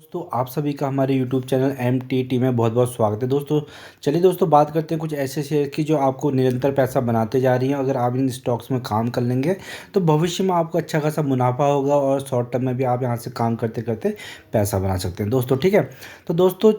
दोस्तों आप सभी का हमारे YouTube चैनल MTT में बहुत बहुत स्वागत है। दोस्तों चलिए दोस्तों बात करते हैं कुछ ऐसे शेयर की जो आपको निरंतर पैसा बनाते जा रही हैं। अगर आप इन स्टॉक्स में काम कर लेंगे तो भविष्य में आपको अच्छा खासा मुनाफा होगा और शॉर्ट टर्म में भी आप यहाँ से काम करते करते पैसा बना सकते हैं दोस्तों। ठीक है, तो दोस्तों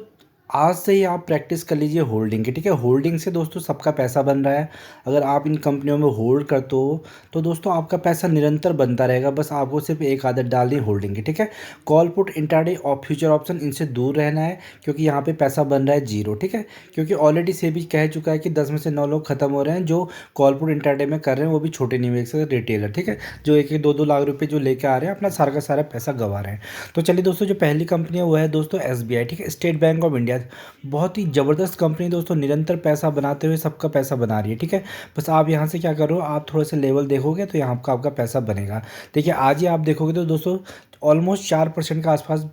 आज से ही आप प्रैक्टिस कर लीजिए होल्डिंग की। ठीक है, होल्डिंग से दोस्तों सबका पैसा बन रहा है। अगर आप इन कंपनियों में होल्ड करते हो तो दोस्तों आपका पैसा निरंतर बनता रहेगा। बस आपको सिर्फ एक आदत डालनी है होल्डिंग की। ठीक है, कॉल पुट इंट्राडे और फ्यूचर ऑप्शन इनसे दूर रहना है क्योंकि यहाँ पे पैसा बन रहा है जीरो। ठीक है, क्योंकि ऑलरेडी सेबी कह चुका है कि 10 में से 9 लोग खत्म हो रहे हैं जो कॉल पुट इंट्राडे में कर रहे हैं, वो भी छोटे निवेशक रिटेलर। ठीक है, जो एक एक 2-2 लाख रुपए जो लेके आ रहे हैं अपना सारा का सारा पैसा गंवा रहे हैं। तो चलिए दोस्तों, जो पहली कंपनी है वो है दोस्तों SBI। ठीक है, स्टेट बैंक ऑफ इंडिया, बहुत ही ज़बरदस्त कंपनी दोस्तों, निरंतर पैसा बनाते हुए सबका पैसा बना रही है। ठीक है, बस आप यहाँ से क्या करो, आप थोड़े से लेवल देखोगे तो यहाँ आपका पैसा बनेगा। देखिए आज ही आप देखोगे तो दोस्तों ऑलमोस्ट 4% के आसपास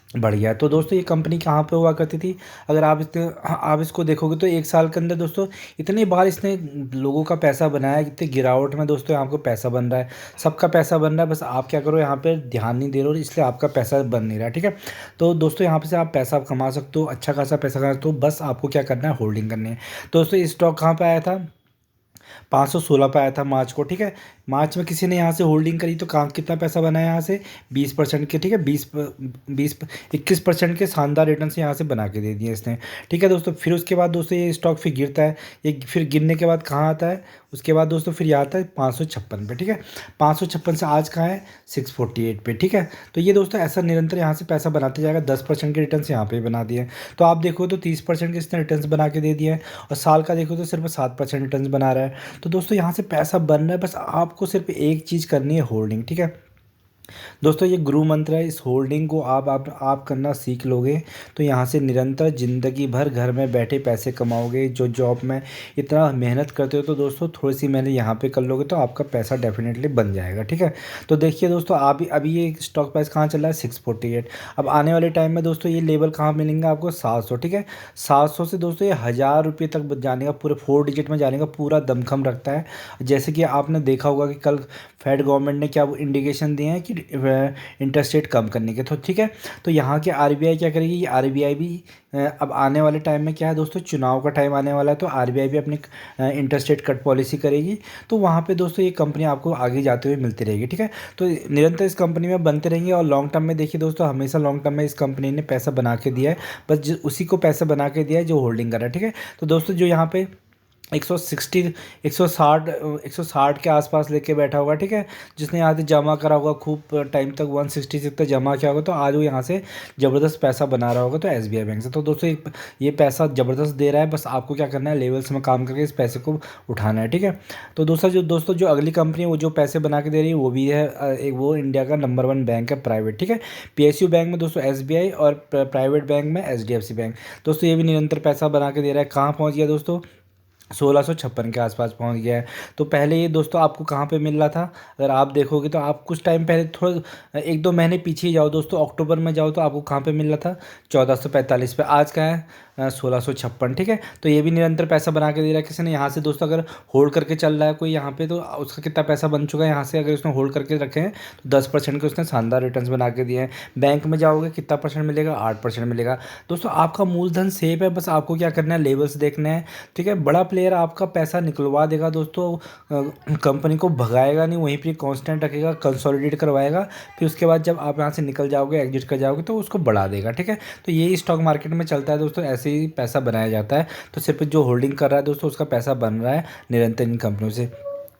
बढ़ गया है। तो दोस्तों ये कंपनी कहाँ पे हुआ करती थी, अगर आप इसको देखोगे तो एक साल के अंदर दोस्तों इतनी बार इसने लोगों का पैसा बनाया है, इतनी गिरावट में दोस्तों यहाँ आपको पैसा बन रहा है, सबका पैसा बन रहा है। बस आप क्या करो, यहाँ पे ध्यान नहीं दे रहे हो इसलिए आपका पैसा बन नहीं रहा है। ठीक है, तो दोस्तों यहाँ पे से आप पैसा कमा सकते हो, अच्छा खासा पैसा कमा सकते हो। बस आपको क्या करना है, होल्डिंग करनी है। दोस्तों ये स्टॉक कहाँ पे आया था, 516 पे आया था मार्च को। ठीक है, मार्च में किसी ने यहाँ से होल्डिंग करी तो कहाँ कितना पैसा बनाया यहाँ से, 20% के। ठीक है, 21% के शानदार रिटर्न से यहाँ से बना के दे दिए इसने। ठीक है दोस्तों, फिर उसके बाद दोस्तों ये स्टॉक फिर गिरता है, ये फिर गिरने के बाद कहाँ आता है, उसके बाद दोस्तों फिर ये आता है 556 पे। ठीक है, 556 से आज कहाँ है, 648 पे। ठीक है, तो ये दोस्तों ऐसा निरंतर यहाँ से पैसा बनाते जाएगा। 10% के रिटर्न यहाँ पे बना दिए। तो आप देखो तो 30% के इसने रिटर्न बना के दे दिए हैं, और साल का देखो तो सिर्फ 7% रिटर्न बना रहा है। तो दोस्तों यहाँ से पैसा बन रहा है, बस आपको सिर्फ एक चीज़ करनी है, होल्डिंग। ठीक है दोस्तों, ये गुरु मंत्र है। इस होल्डिंग को आप करना सीख लोगे तो यहाँ से निरंतर ज़िंदगी भर घर में बैठे पैसे कमाओगे। जो जॉब में इतना मेहनत करते हो तो दोस्तों थोड़ी सी मेहनत यहाँ पे कर लोगे तो आपका पैसा डेफिनेटली बन जाएगा। ठीक है, तो देखिए दोस्तों अभी अभी ये स्टॉक प्राइस कहाँ चल रहा है, 648। अब आने वाले टाइम में दोस्तों ये लेवल कहाँ मिलेंगे आपको, 700। ठीक है, 700 से दोस्तों ये 1000 रुपये तक जाने का, पूरे 4 डिजिट में जाने का पूरा दमखम रखता है। जैसे कि आपने देखा होगा कि कल फेड गवर्नमेंट ने क्या इंडिकेशन दिए हैं कि इंटरेस्ट रेट कम करने के। तो ठीक है, तो यहाँ के RBI क्या करेगी, ये RBI भी अब आने वाले टाइम में क्या है दोस्तों, चुनाव का टाइम आने वाला है तो RBI भी अपनी इंटरेस्ट रेट कट पॉलिसी करेगी। तो वहाँ पे दोस्तों ये कंपनी आपको आगे जाते हुए मिलती रहेगी। ठीक है, तो निरंतर इस कंपनी में बनते रहेंगे। और लॉन्ग टर्म में देखिए दोस्तों, हमेशा लॉन्ग टर्म में इस कंपनी ने पैसा बना के दिया है, बस उसी को पैसा बना के दिया है जो होल्डिंग कर रहा है। ठीक है, तो दोस्तों जो यहाँ पे 160 160 के आसपास लेके बैठा होगा। ठीक है, जिसने यहाँ से जमा करा होगा खूब टाइम तक, 166 तक जमा किया होगा, तो आज वो यहाँ से ज़बरदस्त पैसा बना रहा होगा तो SBI बैंक से। तो दोस्तों ये पैसा ज़बरदस्त दे रहा है, बस आपको क्या करना है, लेवल्स में काम करके इस पैसे को उठाना है। ठीक है, तो दोस्तों जो अगली कंपनी है वो जो पैसे बना के दे रही है वो भी है एक, वो इंडिया का नंबर 1 बैंक है प्राइवेट। ठीक है, PSU बैंक में दोस्तों SBI, और प्राइवेट बैंक में HDFC बैंक। दोस्तों ये भी निरंतर पैसा बना के दे रहा है। कहाँ पहुँच गया दोस्तों, 1656 के आसपास पहुंच गया है। तो पहले ये दोस्तों आपको कहाँ पे मिल रहा था, अगर आप देखोगे तो आप कुछ टाइम पहले थोड़ा 1-2 महीने पीछे ही जाओ दोस्तों, अक्टूबर में जाओ तो आपको कहाँ पे मिल रहा था, 1445 पे। आज का है 1656। ठीक है, तो ये भी निरंतर पैसा बना के दे रहा है किसी ने यहाँ से दोस्तों। अगर होल्ड करके चल रहा है कोई यहाँ पे तो उसका कितना पैसा बन चुका है यहाँ से, अगर उसने होल्ड करके रखे हैं तो 10% के उसने शानदार रिटर्न्स बना के दिए हैं। बैंक में जाओगे कितना परसेंट मिलेगा, 8% मिलेगा। दोस्तों आपका मूलधन सेफ है, बस आपको क्या करना है, लेवल्स देखने हैं। ठीक है, बड़ा प्लेयर आपका पैसा निकलवा देगा दोस्तों, कंपनी को भगाएगा नहीं, वहीं पर कांस्टेंट रखेगा, कंसोलिडेट करवाएगा। फिर उसके बाद जब आप यहाँ से निकल जाओगे, एग्जिट कर जाओगे तो उसको बढ़ा देगा। ठीक है, तो यही स्टॉक मार्केट में चलता है दोस्तों, ऐसे ही पैसा बनाया जाता है। तो सिर्फ जो होल्डिंग कर रहा है दोस्तों उसका पैसा बन रहा है निरंतर इन कंपनियों से।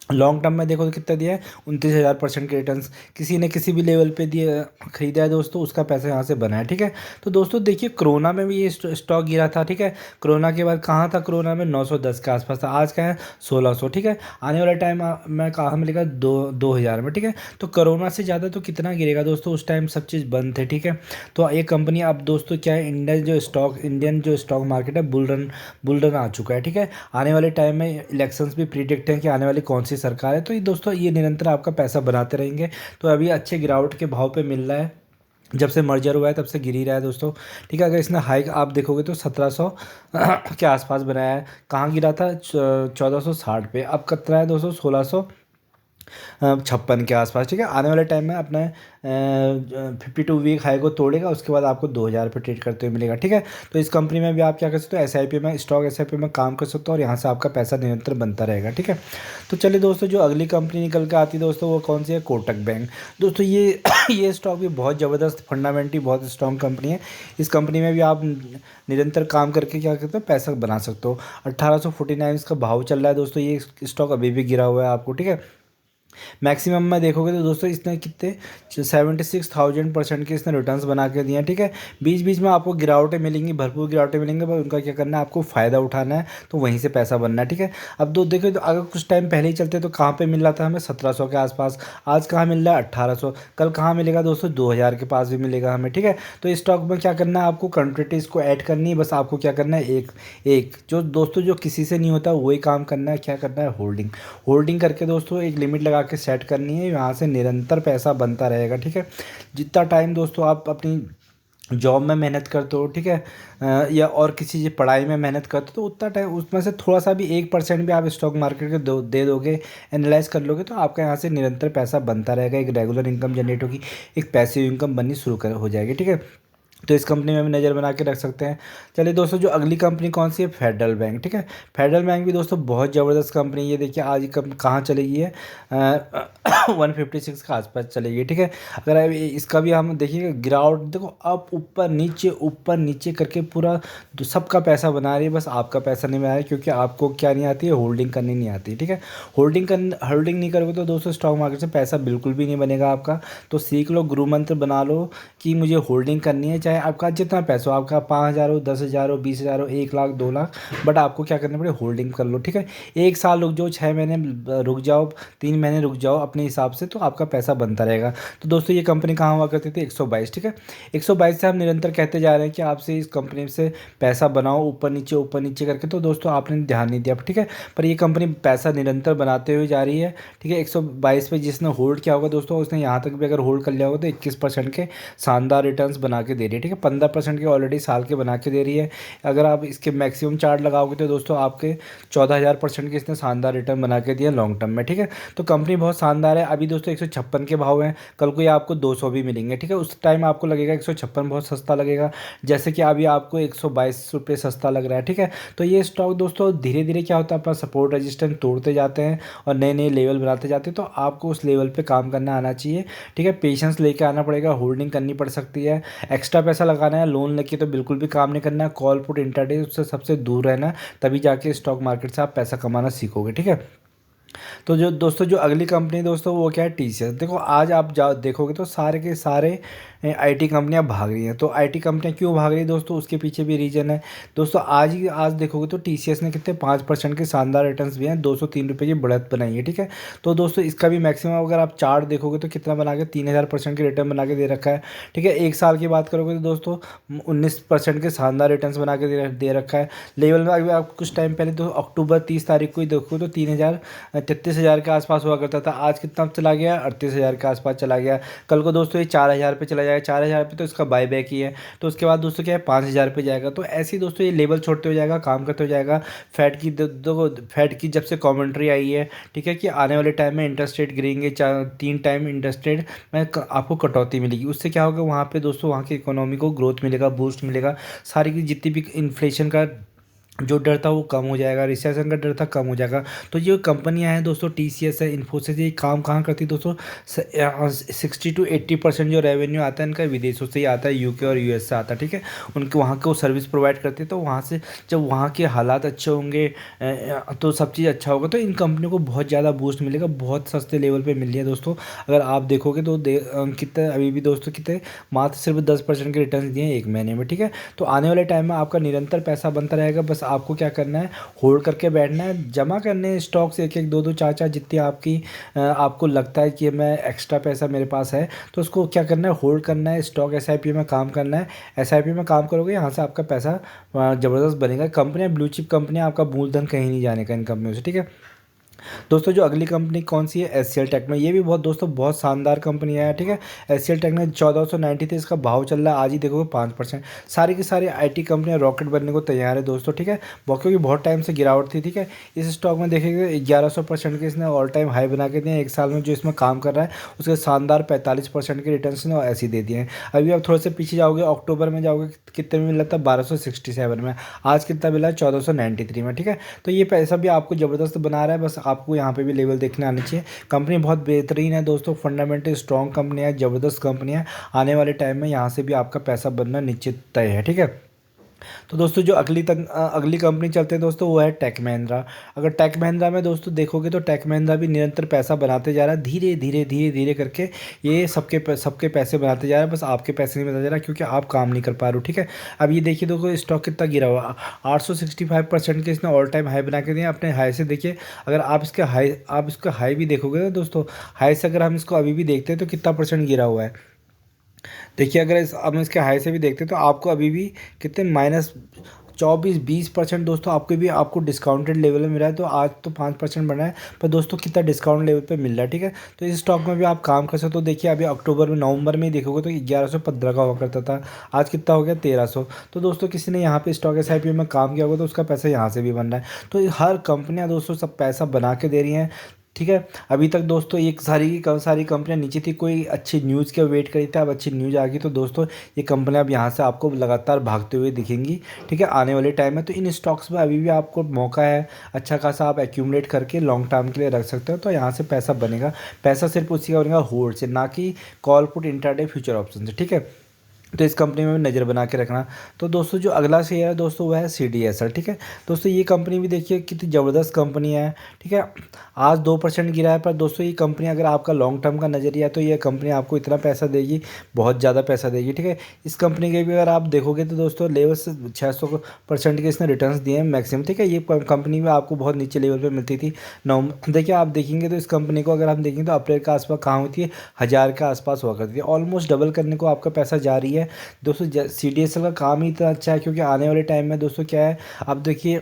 लॉन्ग टर्म में देखो तो कितना दिया है, 29,000% के रिटर्न्स। किसी ने किसी भी लेवल पे दिया, खरीदा है दोस्तों, उसका पैसा यहाँ से बना है। ठीक है, तो दोस्तों देखिए कोरोना में भी ये स्टॉक गिरा था। ठीक है, कोरोना के बाद कहाँ था, कोरोना में 910 के आसपास था, आज का है 1600। ठीक है, आने वाला टाइम में कहाँ मिलेगा, 2000 में। ठीक है, तो कोरोना से ज़्यादा तो कितना गिरेगा दोस्तों, उस टाइम सब चीज़ बंद थे। ठीक है, तो ये कंपनी अब दोस्तों क्या है, इंडियन जो स्टॉक मार्केट है बुल रन आ चुका है। ठीक है, आने वाले टाइम में इलेक्शंस भी प्रिडिक्ट हैं कि आने वाली कौन सी सरकार है। तो ये दोस्तों ये निरंतर आपका पैसा बनाते रहेंगे। तो अभी अच्छे गिरावट के भाव पे मिल रहा है, जब से मर्जर हुआ है तब से गिर ही रहा है दोस्तों। ठीक है, अगर इसने हाइक आप देखोगे तो 1700 के आसपास बनाया है। कहाँ गिरा था, 1460 पे, अब कितना है दोस्तों, 56 के आसपास, ठीक है। आने वाले टाइम में अपना 52 वीक हाई को तोड़ेगा, उसके बाद आपको 2,000 पे ट्रेड करते हुए मिलेगा, ठीक है। तो इस कंपनी में भी आप क्या कर सकते हो, एसआईपी में, स्टॉक एसआईपी में काम कर सकते हो और यहाँ से आपका पैसा निरंतर बनता रहेगा, ठीक है। तो चलिए दोस्तों, जो अगली कंपनी निकल के आती है दोस्तों, वो कौन सी है, कोटक बैंक। दोस्तों ये ये स्टॉक भी बहुत ज़बरदस्त, फंडामेंटली बहुत स्ट्रॉन्ग कंपनी है। इस कंपनी में भी आप निरंतर काम करके क्या करते हो, पैसा बना सकते हो। 1849 इसका भाव चल रहा है दोस्तों, ये स्टॉक अभी भी गिरा हुआ है आपको, ठीक है। मैक्सिमम में देखोगे तो दोस्तों इसने कितने 76,000% के इसने रिटर्न्स बना के दिए हैं, ठीक है। बीच बीच में आपको गिरावटें मिलेंगी, भरपूर गिरावटें मिलेंगी, पर उनका क्या करना है, आपको फ़ायदा उठाना है, तो वहीं से पैसा बनना है, ठीक है। अब दो देखो, तो अगर कुछ टाइम पहले ही चलते तो कहाँ पे मिल रहा था हमें, 1700 के आसपास। आज कहाँ मिल रहा है, 1800। कल कहाँ मिलेगा दोस्तों, 2000 के पास भी मिलेगा हमें, ठीक है। तो इस स्टॉक में क्या करना है, आपको कंट्रीटीज को ऐड करनी है, बस आपको क्या करना है, एक एक जो दोस्तों जो किसी से नहीं होता वही काम करना है, क्या करना है, होल्डिंग। होल्डिंग करके दोस्तों एक लिमिट लगा के सेट करनी है, यहाँ से निरंतर पैसा बनता रहेगा, ठीक है। जितना टाइम दोस्तों आप अपनी जॉब में मेहनत करते हो, ठीक है, या और किसी चीज़ पढ़ाई में मेहनत करते हो, तो उतना टाइम उसमें से थोड़ा सा भी 1% भी आप स्टॉक मार्केट के दे दोगे, एनालाइज कर लोगे, तो आपका यहाँ से निरंतर पैसा बनता रहेगा, एक रेगुलर इनकम जनरेट होगी, एक पैसिव इनकम बननी शुरू कर हो जाएगी, ठीक है। तो इस कंपनी में भी नज़र बना के रख सकते हैं। चलिए दोस्तों, जो अगली कंपनी कौन सी है, फेडरल बैंक, ठीक है। फेडरल बैंक भी दोस्तों बहुत ज़बरदस्त कंपनी है। ये देखिए आज कहाँ चली गई है, 156 के आसपास चली गई, ठीक है। अगर इसका भी हम देखिए गिरावट देखो, अब ऊपर नीचे करके पूरा सबका पैसा बना रही है, बस आपका पैसा नहीं बना रही, क्योंकि आपको क्या नहीं आती है, होल्डिंग करनी नहीं आती, ठीक है। होल्डिंग नहीं करोगे तो दोस्तों स्टॉक मार्केट से पैसा बिल्कुल भी नहीं बनेगा आपका। तो सीख लो, गुरु मंत्र बना लो कि मुझे होल्डिंग करनी है, चाहे आपका जितना पैसा हो, आपका 5,000 हो, 10,000 हो, 20,000 हो, 1 लाख, 2 लाख, बट आपको क्या करना पड़ेगा, होल्डिंग कर लो, ठीक है। 1 साल रुक जाओ, 6 महीने रुक जाओ, 3 महीने रुक जाओ, अपने हिसाब से, तो आपका पैसा बनता रहेगा। तो दोस्तों ये कंपनी कहाँ हुआ करती थी, 122, ठीक है। 122 से हम निरंतर कहते जा रहे हैं कि आपसे इस कंपनी से पैसा बनाओ, ऊपर नीचे करके, तो दोस्तों आपने ध्यान नहीं दिया, ठीक है। पर ये कंपनी पैसा निरंतर बनाते हुए जा रही है, ठीक है। 122 पे जिसने होल्ड किया होगा दोस्तों, उसने यहाँ तक भी अगर होल्ड कर लिया होगा तो 21% के शानदार रिटर्न्स बना के दे रही है, ठीक है। 15% के ऑलरेडी साल के बना के दे रही है। अगर आप इसके मैक्सिमम चार्ट लगाओगे तो दोस्तों आपके 14,000% के इसने शानदार रिटर्न बना के दिए लॉन्ग टर्म में, ठीक है। तो कंपनी बहुत शानदार है। अभी दोस्तों 156 के भाव हैं, कल को ये आपको 200 भी मिलेंगे, ठीक है। उस टाइम आपको लगेगा 156 बहुत सस्ता लगेगा, जैसे कि अभी आपको 122 रुपये सस्ता लग रहा है, ठीक है। तो ये स्टॉक दोस्तों धीरे धीरे क्या होता है, अपना सपोर्ट रेजिस्टेंस तोड़ते जाते हैं और नए नए लेवल बनाते जाते हैं। तो आपको उस लेवल पे काम करना आना चाहिए, ठीक है। पेशेंस लेके आना पड़ेगा, होल्डिंग करनी पड़ सकती है, एक्स्ट्रा पैसा लगाना है, लोन लेके तो बिल्कुल भी काम नहीं करना है, कॉल पुट इंट्राडे उससे सबसे दूर रहना है, तभी जाके स्टॉक मार्केट से आप पैसा कमाना सीखोगे, ठीक है। तो जो दोस्तों जो अगली कंपनी दोस्तों वो क्या है, टीसीएस। देखो आज आप जा देखोगे तो सारे के सारे आईटी कंपनियां भाग रही हैं। तो आईटी कंपनियां क्यों भाग रही हैं दोस्तों, उसके पीछे भी रीज़न है दोस्तों। आज देखोगे तो टीसीएस ने कितने 5% के शानदार रिटर्न्स भी हैं, 203 रुपये की बढ़त बनाई है, ठीक है। तो दोस्तों इसका भी मैक्सिमम अगर आप चार्ट देखोगे तो कितना बना के 3,000% के रिटर्न बना के दे रखा है, ठीक है। 1 साल की बात करोगे तो दोस्तों 19% के शानदार रिटर्न्स बना के दे रखा है। लेवल में अभी आप कुछ टाइम पहले तो अक्टूबर 30 तारीख को ही देखो तो 33,000 के आसपास हुआ करता था, आज कितना चला गया, 38,000 के आसपास चला गया। कल को दोस्तों ये 4,000 पे चला जाएगा, 4,000 पे तो इसका बाय बैक ही है। तो उसके बाद दोस्तों क्या है, 5,000 पे जाएगा। तो ऐसे ही दोस्तों ये लेवल छोड़ते हो जाएगा, काम करते हो जाएगा। फैट की जब से कॉमेंट्री आई है, ठीक है, कि आने वाले टाइम में इंटरेस्ट रेट गिरेंगे, 3 टाइम इंटरेस्ट रेट में आपको कटौती मिलेगी। उससे क्या होगा, वहाँ पे दोस्तों वहाँ की इकोनॉमी को ग्रोथ मिलेगा, बूस्ट मिलेगा, सारी की जितनी भी इन्फ्लेशन का जो डर था वो कम हो जाएगा, रिसेशन का डर था कम हो जाएगा। तो ये कंपनियां हैं दोस्तों, टीसीएस है, इन्फोसिस, ये काम कहाँ करती है दोस्तों, 60 to 80% जो रेवेन्यू आता है इनका विदेशों से ही आता है, यूके और यूएस से आता है, ठीक है। उनके वहाँ को सर्विस प्रोवाइड करती है, तो वहाँ से जब वहाँ के हालात अच्छे होंगे तो सब चीज़ अच्छा होगा, तो इन कंपनियों को बहुत ज़्यादा बूस्ट मिलेगा, बहुत सस्ते लेवल पर मिल रही है दोस्तों। अगर आप देखोगे तो कितने अभी भी दोस्तों कितने मात्र सिर्फ 10% के रिटर्न दिए हैं 1 महीने में, ठीक है। तो आने वाले टाइम में आपका निरंतर पैसा बनता रहेगा, बस आपको क्या करना है, होल्ड करके बैठना है, जमा करने हैं स्टॉक्स एक एक दो दो चार चार, जितनी आपको लगता है कि मैं एक्स्ट्रा पैसा मेरे पास है, तो उसको क्या करना है, होल्ड करना है, स्टॉक एसआईपी में काम करना है। एसआईपी में काम करोगे, यहाँ से आपका पैसा ज़बरदस्त बनेगा। कंपनियाँ ब्लू चिप कंपनियाँ, आपका मूलधन कहीं नहीं जाने का इन कंपनियों से, ठीक है। दोस्तों जो अगली कंपनी कौन सी है, एचसीएल टेक्नो। ये भी बहुत दोस्तों बहुत शानदार कंपनी है, ठीक है। एचसीएल टेक्नो 1493 इसका भाव चल रहा है, आज ही देखोगे 5%। सारी की सारी आईटी कंपनियां रॉकेट बनने को तैयार है दोस्तों, ठीक है। क्योंकि बहुत टाइम से गिरावट थी, ठीक है। इस स्टॉक में देखेंगे 1100% के इसने ऑल टाइम हाई बना के दिए हैं। एक साल में जो इसमें काम कर रहा है उसके शानदार 45% के रिटर्न ने ऐसे ही दे दिए हैं। अभी आप थोड़े से पीछे जाओगे, अक्टूबर में जाओगे, कितने में मिला था, 1267 में। आज कितना मिला है, 1493 में, ठीक है। तो ये पैसा भी आपको ज़बरदस्त बना रहा है, बस आपको यहाँ पे भी लेवल देखने आने चाहिए। कंपनी बहुत बेहतरीन है दोस्तों, फंडामेंटल स्ट्रॉन्ग कंपनी है, ज़बरदस्त कंपनी है। आने वाले टाइम में यहाँ से भी आपका पैसा बनना निश्चित तय है, ठीक है। तो दोस्तों जो अगली कंपनी चलते हैं दोस्तों, वो है टेक महिंद्रा। अगर टेक महिंद्रा में दोस्तों देखोगे तो टेक महिंद्रा भी निरंतर पैसा बनाते जा रहा है, धीरे धीरे धीरे धीरे करके। ये सबके पैसे बनाते जा रहा है, बस आपके पैसे नहीं बनाते जा रहा क्योंकि आप काम नहीं कर पा रहे हो, ठीक है। अब ये देखिए देखो स्टॉक कितना गिरा हुआ, 865% के इसने ऑल टाइम हाई बना के दिए। अपने हाई से देखिए, अगर आप इसका हाई भी देखोगे ना दोस्तों, हाई से अगर हम इसको अभी भी देखते हैं तो कितना परसेंट गिरा हुआ है। देखिए अगर हम इसके हाई से भी देखते हैं तो आपको अभी भी कितने -24-20% दोस्तों आपको डिस्काउंटेड लेवल में मिला है। तो आज तो 5% बना है, पर दोस्तों कितना डिस्काउंट लेवल पे मिल रहा है, ठीक है। तो इस स्टॉक में भी आप काम कर सकते हो। देखिए अभी अक्टूबर में, नवंबर में ही देखोगे तो 1115 का हुआ करता था, आज कितना हो गया, 1300। तो दोस्तों किसी ने यहाँ पे स्टॉक एसआईपी में काम किया होगा तो उसका पैसा यहाँ से भी बन रहा है। तो हर कंपनियाँ दोस्तों सब पैसा बना के दे रही हैं, ठीक है। अभी तक दोस्तों एक सारी कंपनियां नीचे थी, कोई अच्छी न्यूज़ के वेट करी थी, अब अच्छी न्यूज़ आ गई तो दोस्तों ये कंपनियां अब यहाँ से आपको लगातार भागते हुए दिखेंगी, ठीक है, आने वाले टाइम में। तो इन स्टॉक्स में अभी भी आपको मौका है, अच्छा खासा आप एक्यूमुलेट करके लॉन्ग टर्म के लिए रख सकते हो। तो यहाँ से पैसा बनेगा, पैसा सिर्फ उसी का बनेगा होल्ड से, ना कि call put intraday future option से, ठीक है। तो इस कंपनी में भी नज़र बना के रखना। तो दोस्तों जो अगला शेयर है दोस्तों वो है CDSL, ठीक है। दोस्तों ये कंपनी भी देखिए कितनी ज़बरदस्त कंपनी है, ठीक है। आज 2% गिरा है, पर दोस्तों ये कंपनी अगर आपका लॉन्ग टर्म का नज़रिया है तो ये कंपनी आपको इतना पैसा देगी, बहुत ज़्यादा पैसा देगी, ठीक है। इस कंपनी के भी अगर आप देखोगे तो दोस्तों लेवल से 600% के इसने रिटर्न दिए हैं मैक्सिमम, ठीक है। ये कंपनी में आपको बहुत नीचे लेवल पर मिलती थी। देखिए आप देखेंगे तो इस कंपनी को अगर हम देखेंगे तो अप्रैल के आसपास कहाँ होती है, 1000 के आसपास हुआ करती है। ऑलमोस्ट डबल करने को आपका पैसा जा रही है दोस्तों। CDSL का काम ही इतना अच्छा है क्योंकि आने वाले टाइम में दोस्तों क्या है, अब देखिए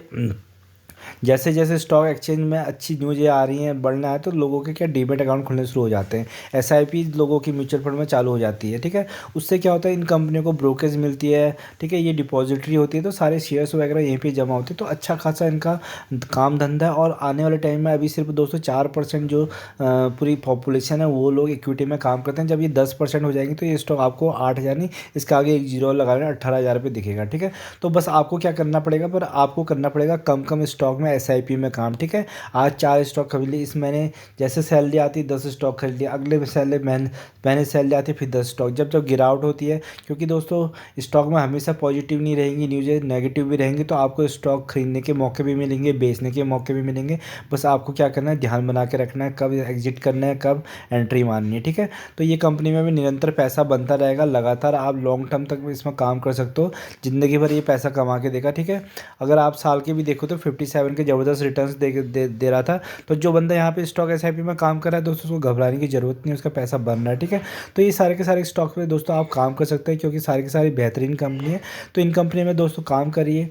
जैसे जैसे स्टॉक एक्सचेंज में अच्छी न्यूज़ें आ रही हैं, बढ़ना है तो लोगों के क्या डीमेट अकाउंट खुलने शुरू हो जाते हैं, SIP लोगों की म्यूचुअल फंड में चालू हो जाती है, ठीक है। उससे क्या होता है, इन कंपनियों को ब्रोकेज मिलती है, ठीक है। ये डिपॉजिटरी होती है तो सारे शेयर्स वगैरह यहीं पे जमा होते हैं, तो अच्छा खासा इनका काम धंधा है। और आने वाले टाइम में अभी सिर्फ दोस्तों 4% जो पूरी पॉपुलेशन है वो लोग इक्विटी में काम करते हैं। जब ये 10% हो जाएंगे तो ये स्टॉक आपको 8,000 नहीं, इसके आगे एक जीरो लगा लेना, 18,000 रुपये दिखेगा, ठीक है। तो बस आपको क्या करना पड़ेगा, पर आपको करना पड़ेगा कम कम स्टॉक में SIP में काम, ठीक है। आज 4 स्टॉक खरीद लिए, इस महीने जैसे सैलरी आती है 10 स्टॉक खरीद लिया, अगले महीने सैलरी आती है फिर 10 स्टॉक। जब जब गिरावट होती है, क्योंकि दोस्तों स्टॉक में हमेशा पॉजिटिव नहीं रहेंगी न्यूज़ें, नेगेटिव भी रहेंगी, तो आपको स्टॉक खरीदने के मौके भी मिलेंगे, बेचने के मौके भी मिलेंगे। बस आपको क्या करना है, ध्यान बना के रखना है, कब एग्जिट करना है, कब एंट्री मारनी है, ठीक है। तो ये कंपनी में भी निरंतर पैसा बनता रहेगा, लगातार आप लॉन्ग टर्म तक इसमें काम कर सकते हो, ज़िंदगी भर ये पैसा कमा के देगा, ठीक है। अगर आप साल के भी देखो तो 57 के ज़बरदस्त रिटर्न्स दे रहा था। तो जो बंदा यहाँ पे स्टॉक SIP में काम कर रहा है दोस्तों, उसको घबराने की ज़रूरत नहीं है, उसका पैसा बन रहा है, ठीक है। तो ये सारे के सारे स्टॉक पे दोस्तों आप काम कर सकते हैं क्योंकि सारी की सारी बेहतरीन कंपनी है। तो इन कंपनी में दोस्तों काम करिए,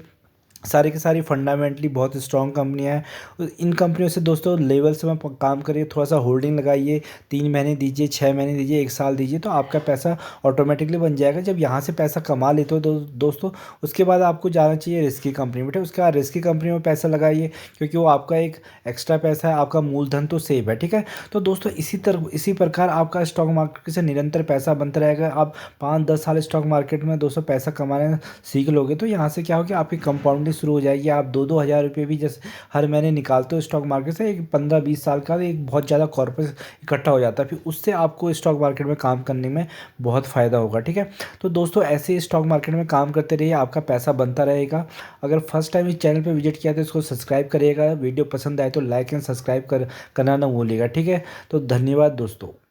सारी की सारी फंडामेंटली बहुत स्ट्रॉन्ग कंपनियाँ हैं। इन कंपनियों से दोस्तों लेवल से में काम करिए, थोड़ा सा होल्डिंग लगाइए, 3 महीने दीजिए, 6 महीने दीजिए, 1 साल दीजिए, तो आपका पैसा ऑटोमेटिकली बन जाएगा। जब यहाँ से पैसा कमा लेते हो दोस्तों, उसके बाद आपको जाना चाहिए रिस्की कंपनी में, उसके बाद रिस्की कंपनी में पैसा लगाइए क्योंकि वो आपका एक एक्स्ट्रा पैसा है, आपका मूलधन तो सेव है, ठीक है। तो दोस्तों इसी प्रकार आपका स्टॉक मार्केट से निरंतर पैसा बनता रहेगा। आप 5-10 साल स्टॉक मार्केट में दोस्तों पैसा कमाना सीख लोगे तो यहाँ से क्या होगा, आपकी कंपाउंडिंग शुरू हो जाएगी। आप 2-2 हज़ार रुपये भी जैसे हर महीने निकालते हो स्टॉक मार्केट से, एक 15-20 साल का एक बहुत ज़्यादा कॉर्पस इकट्ठा हो जाता है, फिर उससे आपको स्टॉक मार्केट में काम करने में बहुत फ़ायदा होगा, ठीक है। तो दोस्तों ऐसे ही स्टॉक मार्केट में काम करते रहिए, आपका पैसा बनता रहेगा। अगर फर्स्ट टाइम इस चैनल पर विजिट किया तो इसको सब्सक्राइब करिएगा, वीडियो पसंद आए तो लाइक एंड सब्सक्राइब करना ना भूलिएगा, ठीक है। तो धन्यवाद दोस्तों।